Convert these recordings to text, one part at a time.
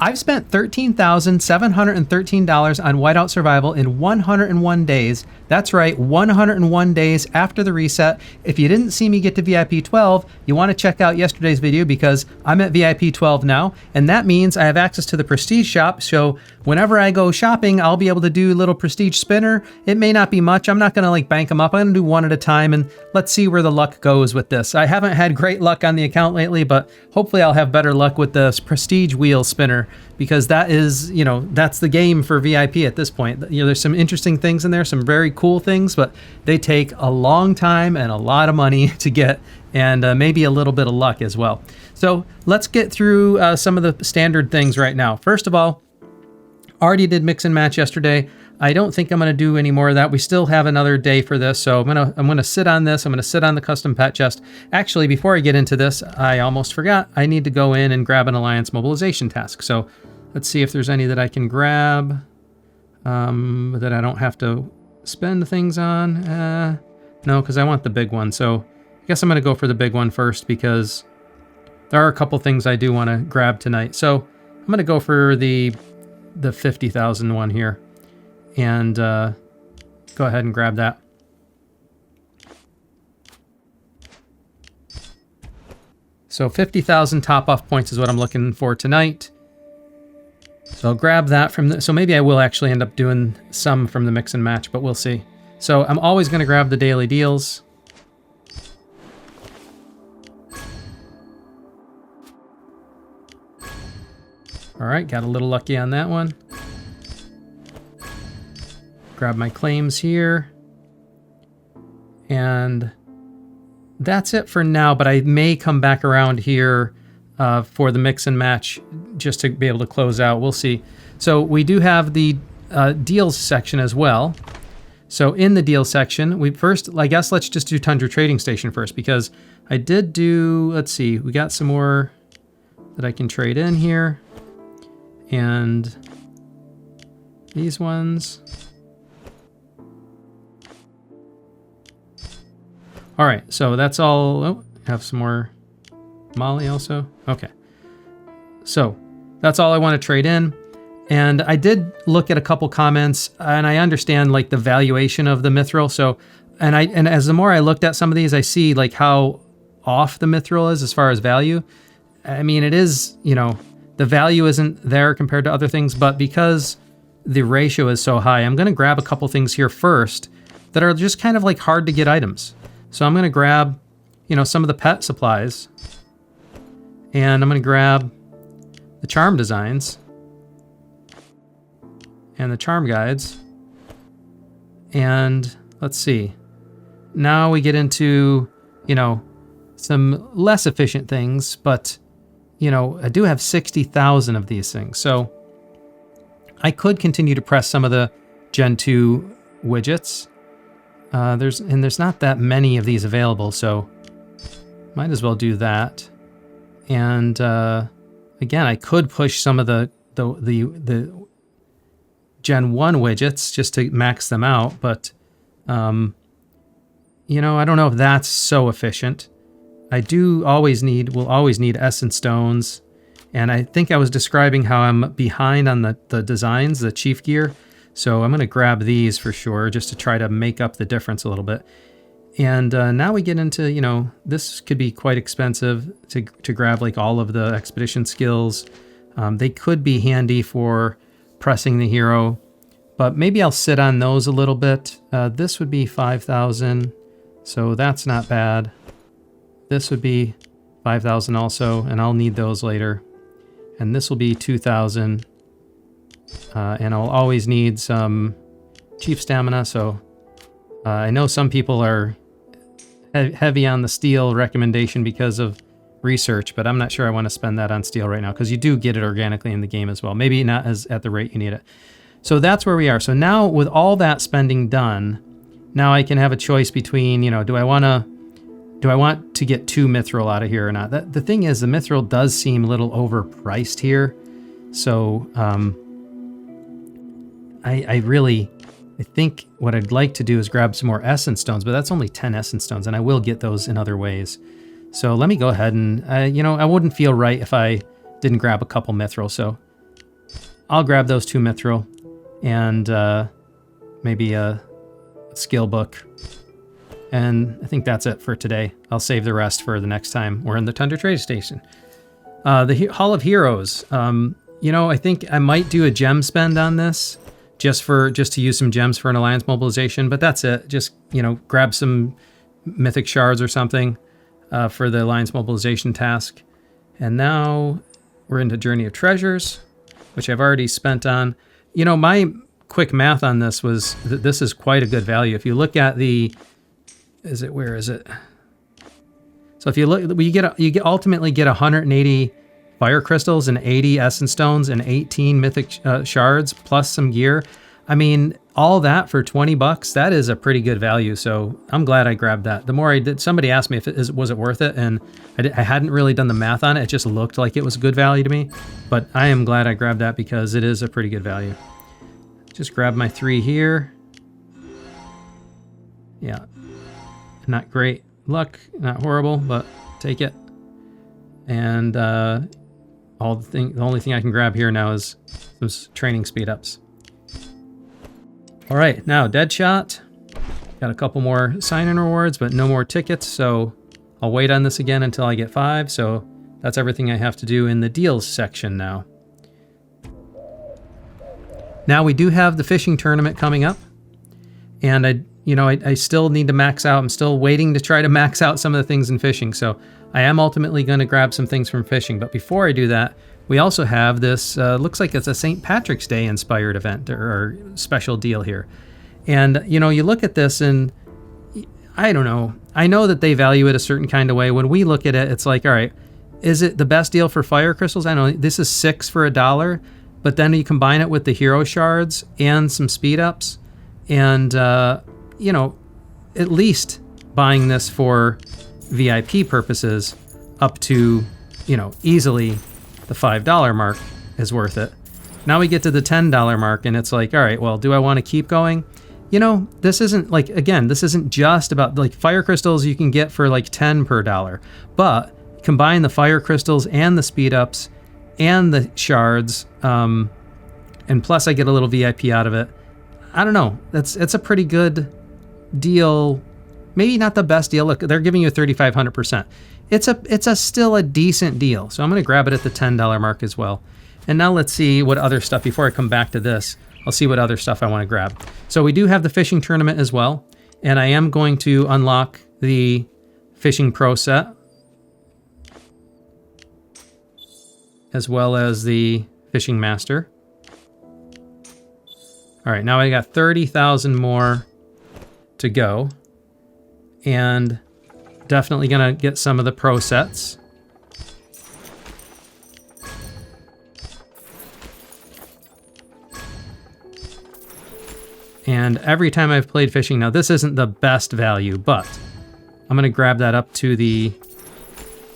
I've spent $13,713 on Whiteout Survival in 101 days. That's right, 101 days after the reset. If you didn't see me get to VIP 12, you want to check out yesterday's video because I'm at VIP 12 now, and that means I have access to the Prestige shop, so whenever I go shopping, I'll be able to do a little Prestige spinner. It may not be much. I'm not going to like bank them up. I'm going to do one at a time, and let's see where the luck goes with this. I haven't had great luck on the account lately, but hopefully I'll have better luck with the Prestige wheel spinner, because that is, you know, that's the game for VIP at this point. You know, there's some interesting things in there, some very cool things, but they take a long time and a lot of money to get, and maybe a little bit of luck as well. So let's get through some of the standard things right now. First of all, already did mix and match yesterday. I don't think I'm going to do any more of that. We still have another day for this, so I'm gonna sit on this. I'm gonna sit on the custom pet chest. Actually, before I get into this, I almost forgot. I need to go in and grab an alliance mobilization task. So let's see if there's any that I can grab that I don't have to spend things on. No, because I want the big one. So I guess I'm gonna go for the big one first because there are a couple things I do want to grab tonight. So I'm gonna go for the 50,000 one here. And go ahead and grab that. So 50,000 top off points is what I'm looking for tonight. So I'll grab that from the, so maybe I will actually end up doing some from the mix and match, but we'll see. So I'm always going to grab the daily deals. All right, got a little lucky on that one. Grab my claims here. And that's it for now, but I may come back around here for the mix and match just to be able to close out. We'll see. So we do have the deals section as well. So in the deals section, we first, I guess let's just do Tundra Trading Station first, because I did do, let's see, we got some more that I can trade in here. And these ones. All right, so that's all. Oh, have some more Molly also. Okay. So that's all I want to trade in. And I did look at a couple comments, and I understand like the valuation of the mithril. So, and as the more I looked at some of these, I see like how off the mithril is as far as value. I mean, it is, you know, the value isn't there compared to other things, but because the ratio is so high, I'm going to grab a couple things here first that are just kind of like hard to get items. So I'm going to grab, you know, some of the pet supplies, and I'm going to grab the charm designs and the charm guides. And let's see. Now we get into, you know, some less efficient things, but, you know, I do have 60,000 of these things. So I could continue to press some of the Gen 2 widgets. There's not that many of these available, so might as well do that. And again, I could push some of the Gen 1 widgets just to max them out, but you know, I don't know if that's so efficient. I will always need essence stones, and I think I was describing how I'm behind on the designs, the chief gear. So I'm going to grab these for sure, just to try to make up the difference a little bit. And now we get into, you know, this could be quite expensive to grab like all of the expedition skills. They could be handy for pressing the hero, but maybe I'll sit on those a little bit. This would be 5,000, so that's not bad. This would be 5,000 also, and I'll need those later. And this will be 2,000. And I'll always need some chief stamina, so I know some people are heavy on the steel recommendation because of research, but I'm not sure I want to spend that on steel right now, because you do get it organically in the game as well. Maybe not as at the rate you need it. So that's where we are. So now with all that spending done, now I can have a choice between, you know, do I want to get 2 mithril out of here or not? The thing is, the mithril does seem a little overpriced here. So I think what I'd like to do is grab some more essence stones, but that's only 10 essence stones, and I will get those in other ways. So let me go ahead and, you know, I wouldn't feel right if I didn't grab a couple mithril. So I'll grab those 2 mithril and maybe a skill book. And I think that's it for today. I'll save the rest for the next time we're in the Tundra Trade Station. The Hall of Heroes. You know, I think I might do a gem spend on this just to use some gems for an alliance mobilization, but that's it. Just, you know, grab some mythic shards or something for the alliance mobilization task. And now we're into Journey of Treasures, which I've already spent on. You know, my quick math on this was that this is quite a good value. If you look at the, where is it? So if you look, you ultimately get 180 fire crystals and 80 essence stones and 18 mythic shards plus some gear. I mean, all that for 20 bucks, that is a pretty good value. So I'm glad I grabbed that. The more I did, somebody asked me if was it worth it, and I hadn't really done the math on it. It just looked like it was good value to me, but I am glad I grabbed that because it is a pretty good value. Just grab my 3 here. Yeah, not great luck, not horrible, but take it. And the only thing I can grab here now is those training speed ups. All right, now Deadshot. Got a couple more sign-in rewards, but no more tickets, so I'll wait on this again until I get 5. So that's everything I have to do in the deals section now. Now we do have the fishing tournament coming up, and I still need to max out. I'm still waiting to try to max out some of the things in fishing, so I am ultimately going to grab some things from fishing. But before I do that, we also have this, looks like it's a St. Patrick's Day inspired event or special deal here. And, you know, you look at this and I don't know. I know that they value it a certain kind of way. When we look at it, it's like, all right, is it the best deal for fire crystals? I know this is 6 for $1, but then you combine it with the hero shards and some speed ups and, you know, at least buying this for VIP purposes up to, you know, easily the $5 mark is worth it. Now we get to the $10 mark and it's like, all right, well, do I want to keep going? You know, this isn't like, again, this isn't just about like fire crystals you can get for like 10 per dollar, but combine the fire crystals and the speed ups and the shards, and plus I get a little VIP out of it. I don't know. It's a pretty good deal. Maybe not the best deal. Look, they're giving you 3,500%. It's still a decent deal. So I'm going to grab it at the $10 mark as well. And now let's see what other stuff, before I come back to this, I'll see what other stuff I want to grab. So we do have the fishing tournament as well. And I am going to unlock the fishing pro set, as well as the fishing master. All right, now I got 30,000 more to go. And definitely gonna get some of the pro sets. And every time I've played fishing, now this isn't the best value, but I'm gonna grab that up to the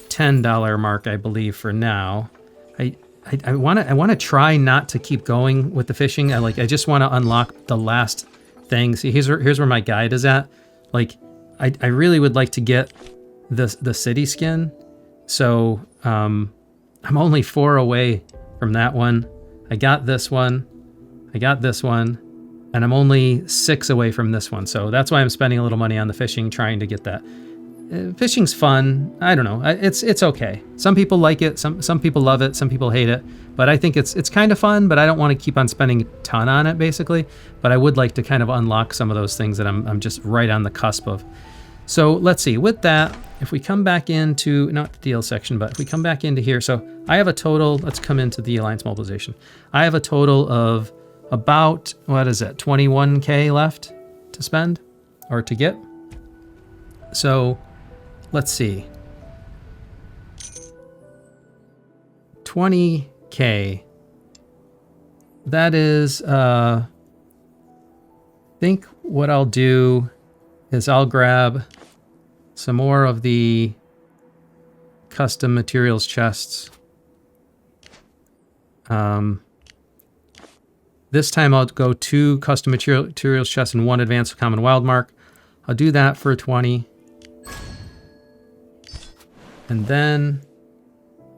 $10 mark, I believe, for now. I wanna try not to keep going with the fishing. I just wanna unlock the last thing. See, here's where my guide is at. Like, I really would like to get the city skin. So I'm only 4 away from that one. I got this one. I got this one. And I'm only 6 away from this one. So that's why I'm spending a little money on the fishing, trying to get that. Fishing's fun. I don't know. It's okay. Some people like it. Some people love it. Some people hate it. But I think it's kind of fun, but I don't want to keep on spending a ton on it, basically. But I would like to kind of unlock some of those things that I'm just right on the cusp of. So let's see. With that, if we come back into, not the deal section, but if we come back into here. So I have a total, let's come into the Alliance Mobilization. I have a total of about, what is it, 21K left to spend or to get. So let's see. 20K. That is, I think what I'll do is I'll grab some more of the custom materials chests. This time I'll go 2 custom materials chests and 1 advanced common wildmark. I'll do that for 20. And then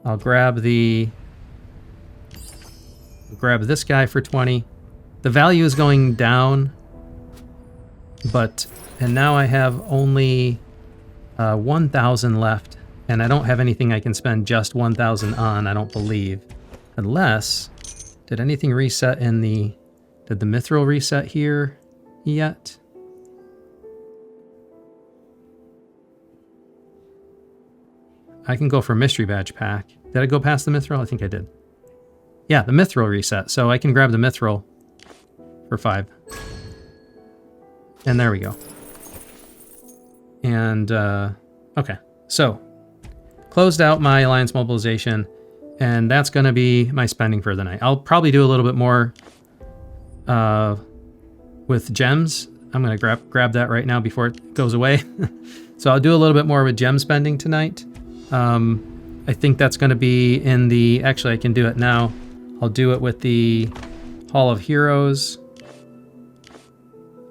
I'll grab the Grab this guy for 20. The value is going down, and now I have only 1,000 left, and I don't have anything I can spend just 1,000 on, I don't believe. Unless, did anything reset in did the mithril reset here yet? I can go for mystery badge pack. Did I go past the mithril? I think I did. Yeah, the mithril reset, so I can grab the mithril for 5. And there we go. And, okay. So, closed out my alliance mobilization, and that's going to be my spending for the night. I'll probably do a little bit more with gems. I'm going to grab that right now before it goes away. So I'll do a little bit more with gem spending tonight. I think that's going to be in the... Actually, I can do it now. I'll do it with the Hall of Heroes.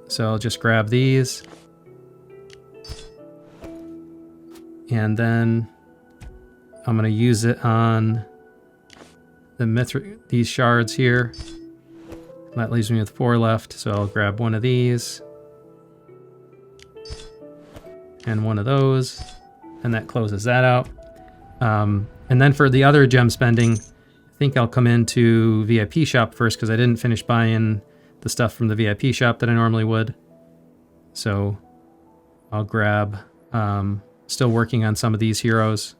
So I'll just grab these. And then I'm going to use it on these shards here. That leaves me with 4 left, so I'll grab one of these. And one of those. And that closes that out. And then for the other gem spending, I think I'll come into VIP shop first because I didn't finish buying the stuff from the VIP shop that I normally would. So I'll grab, still working on some of these heroes.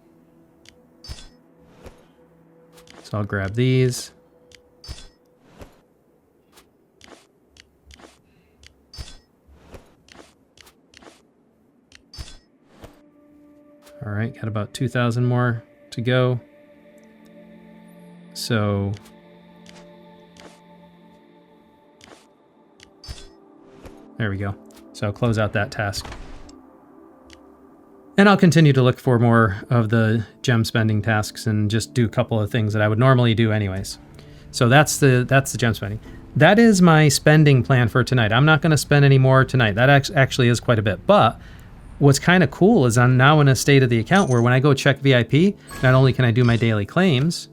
So I'll grab these. All right, got about 2,000 more to go. So there we go. So I'll close out that task. And I'll continue to look for more of the gem spending tasks and just do a couple of things that I would normally do anyways. So that's the gem spending. That is my spending plan for tonight. I'm not going to spend any more tonight. That actually is quite a bit. But what's kind of cool is I'm now in a state of the account where when I go check VIP, not only can I do my daily claims,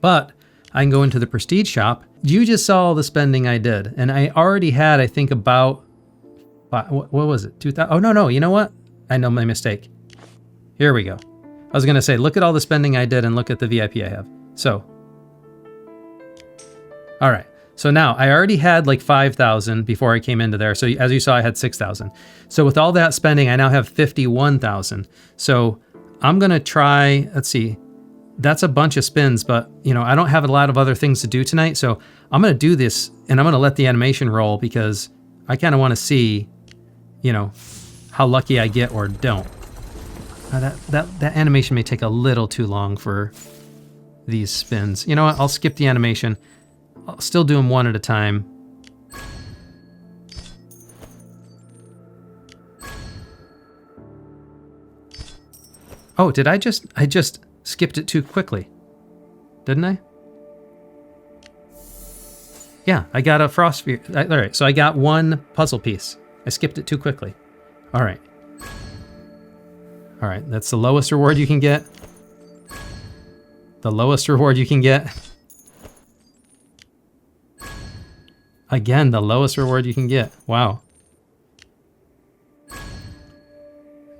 but I can go into the prestige shop. You just saw all the spending I did. And I already had, I think, about, what was it? 2,000? Oh, no. You know what? I know my mistake. Here we go. I was going to say, look at all the spending I did and look at the VIP I have. So, all right. So now I already had like 5,000 before I came into there. So as you saw, I had 6,000. So with all that spending, I now have 51,000. So I'm going to try, let's see, that's a bunch of spins, but you know, I don't have a lot of other things to do tonight. So I'm going to do this and I'm going to let the animation roll because I kind of want to see, you know, how lucky I get or don't. That animation may take a little too long for these spins. You know what? I'll skip the animation. I'll still do them one at a time. Oh, did I just skipped it too quickly. Didn't I? Yeah, I got a frost sphere. All right, so I got one puzzle piece. I skipped it too quickly. All right. All right, that's the lowest reward you can get. The lowest reward you can get. Again, the lowest reward you can get. Wow.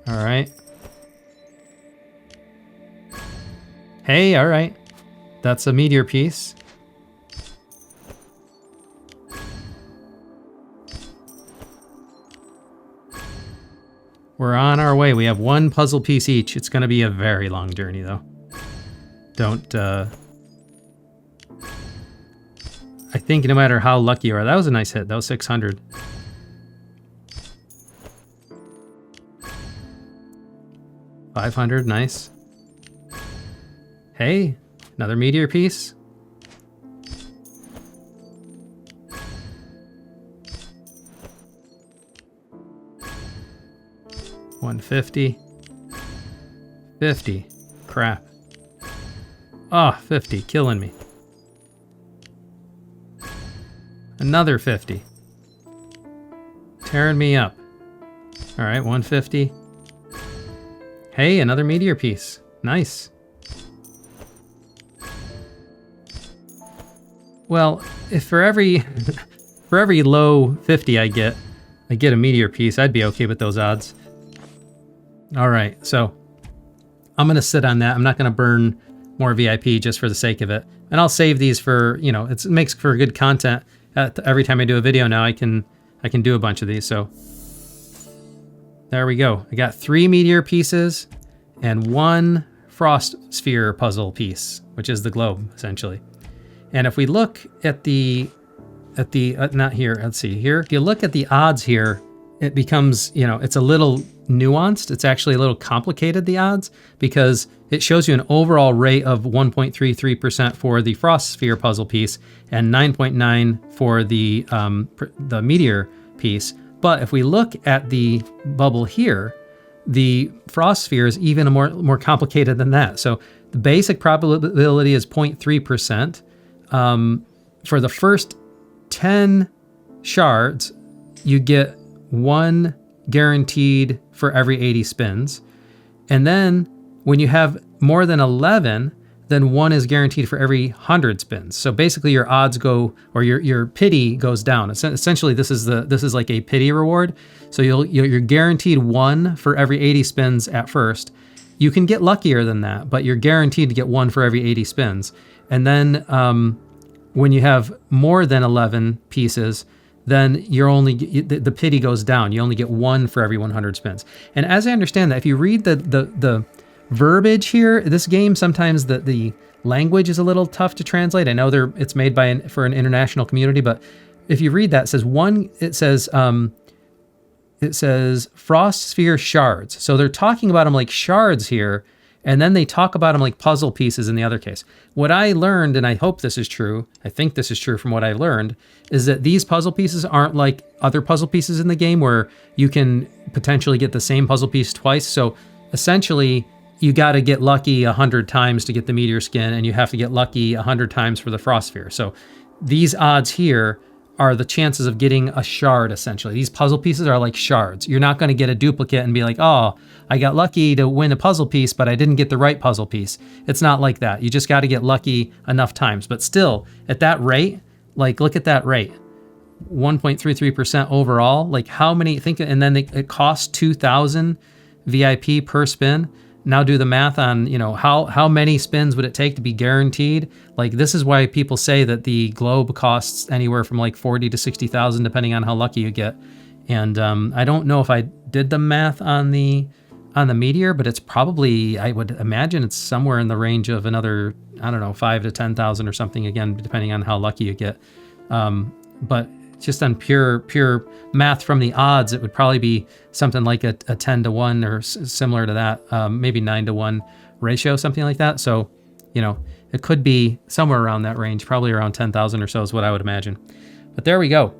All right. Hey, all right. That's a meteor piece. We're on our way. We have one puzzle piece each. It's going to be a very long journey, though. Don't, I think no matter how lucky you are, that was a nice hit. That was 600. $500, nice. Hey, another meteor piece. $150. 50. Crap. Oh, 50, killing me. Another 50. Tearing me up. All right, 150. Hey, another meteor piece. Nice. Well, if for every for every low 50 I get a meteor piece, I'd be okay with those odds. All right, so I'm gonna sit on that. I'm not gonna burn more VIP just for the sake of it. And I'll save these for, you know, it makes for good content. Every time I do a video now, I can do a bunch of these. So there we go. I got 3 meteor pieces and 1 frost sphere puzzle piece, which is the globe essentially. And if we look at the not here, let's see here. If you look at the odds here, it becomes, you know, it's a little nuanced. It's actually a little complicated, the odds, because it shows you an overall rate of 1.33% for the frost sphere puzzle piece and 9.9 for the meteor piece. But if we look at the bubble here, the frost sphere is even more complicated than that. So the basic probability is 0.3%. For the first 10 shards, you get 1 guaranteed for every 80 spins. And then when you have more than 11, then 1 is guaranteed for every 100 spins. So basically your odds go, or your pity goes down. Essentially this is like a pity reward. So you're guaranteed 1 for every 80 spins at first. You can get luckier than that, but you're guaranteed to get 1 for every 80 spins. And then when you have more than 11 pieces, then the pity goes down. You only get 1 for every 100 spins. And as I understand that, if you read the verbiage here, this game, sometimes the language is a little tough to translate. I know it's made for an international community, but if you read that, it says frost sphere shards. So they're talking about them like shards here, and then they talk about them like puzzle pieces in the other case. What I learned, and I hope this is true, I think this is true from what I learned, is that these puzzle pieces aren't like other puzzle pieces in the game where you can potentially get the same puzzle piece twice. So essentially, you got to get lucky 100 times to get the meteor skin, and you have to get lucky 100 times for the frost sphere. So these odds here are the chances of getting a shard, essentially. These puzzle pieces are like shards. You're not going to get a duplicate and be like, oh, I got lucky to win a puzzle piece, but I didn't get the right puzzle piece. It's not like that. You just got to get lucky enough times. But still, at that rate, like, look at that rate. 1.33% overall. Like, how many, and then it costs 2,000 VIP per spin. Now do the math on, you know, how many spins would it take to be guaranteed? Like, this is why people say that the globe costs anywhere from like 40 to 60,000 depending on how lucky you get. And I don't know if I did the math on the meteor, but it's probably, I would imagine it's somewhere in the range of another, I don't know, 5 to 10,000 or something, again, depending on how lucky you get. But just on pure math from the odds, it would probably be something like a 10 to 1 or similar to that, maybe 9 to 1 ratio, something like that. So, you know, it could be somewhere around that range, probably around 10,000 or so is what I would imagine. But there we go.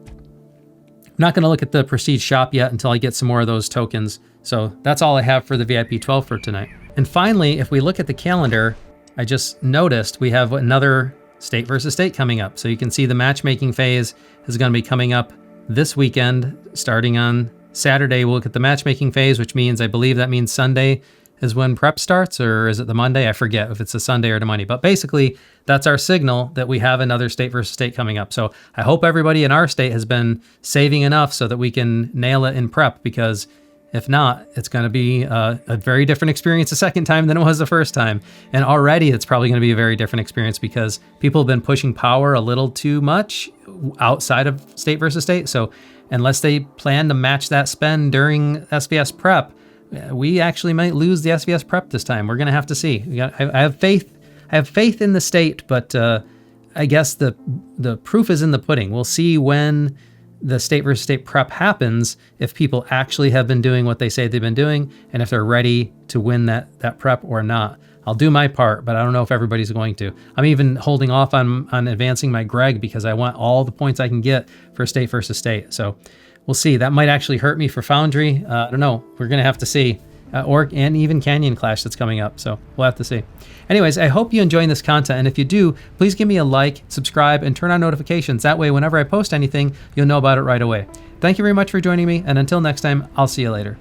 I'm not going to look at the Prestige shop yet until I get some more of those tokens. So that's all I have for the VIP 12 for tonight. And finally, if we look at the calendar, I just noticed we have another state versus state coming up. So you can see the matchmaking phase is going to be coming up this weekend, starting on Saturday. We'll look at the matchmaking phase, which means, I believe that means Sunday is when prep starts, or is it the Monday? I forget if it's a Sunday or the Monday, but basically that's our signal that we have another state versus state coming up. So I hope everybody in our state has been saving enough so that we can nail it in prep, because if not, it's going to be a very different experience the second time than it was the first time. And already it's probably going to be a very different experience because people have been pushing power a little too much outside of state versus state. So unless they plan to match that spend during SBS prep, we actually might lose the SBS prep this time. We're going to have to see. I have faith. I have faith in the state, but I guess the proof is in the pudding. We'll see when the state versus state prep happens, if people actually have been doing what they say they've been doing, and if they're ready to win that prep or not. I'll do my part, but I don't know if everybody's going to. I'm even holding off on advancing my Greg because I want all the points I can get for state versus state. So we'll see. That might actually hurt me for Foundry. I don't know. We're going to have to see. And even Canyon Clash that's coming up. So we'll have to see. Anyways, I hope you're enjoying this content. And if you do, please give me a like, subscribe, and turn on notifications. That way, whenever I post anything, you'll know about it right away. Thank you very much for joining me. And until next time, I'll see you later.